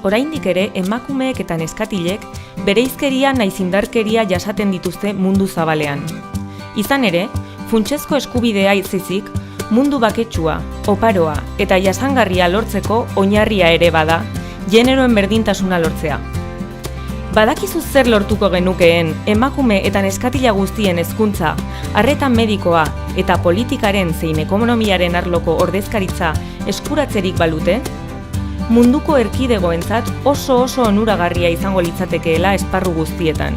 oraindik ere emakumeek eta neskatilek bereizkeria naiz indarkeria jasaten dituzte mundu zabalean. Izan ere, funtsezko eskubidea itzizik, mundu baketsua, oparoa eta jasangarria lortzeko oinarria ere bada, generoen berdintasuna lortzea. Badakizu zer lortuko genukeen emakume eta neskatila guztien hezkuntza, arreta medikoa eta politikaren zein ekonomiaren arloko ordezkaritza eskuratzerik balute? Munduko erkidegoentzat oso onuragarria izango litzatekeela esparru guztietan.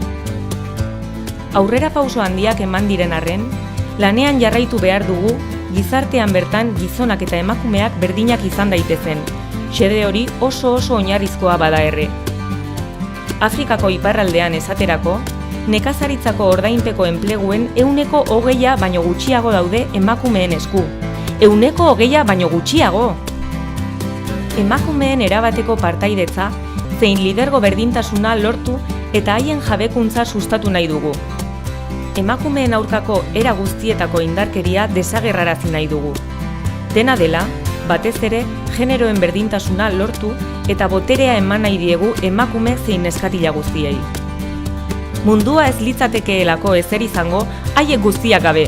Aurrerapauso handiak eman diren arren, lanean jarraitu behar dugu gizartean bertan gizonak eta emakumeak berdinak izan daitezen, xede hori oso oinarrizkoa bada erre. Afrikako iparraldean esaterako, nekazaritzako ordainpeko enpleguen 20% baino gutxiago daude emakumeen esku. 20% baino gutxiago! Emakumeen erabateko partaidetza, zein lidergo berdintasuna lortu eta haien jabekuntza sustatu nahi dugu. Emakumeen aurkako era guztietako indarkeria desagerrarazi nahi dugu. Dena dela, batez ere, generoen berdintasuna lortu eta boterea eman nahi diegu emakume zein neskatila guztiei. Mundua ez litzatekeelako ezer izango haiek guztiak gabe.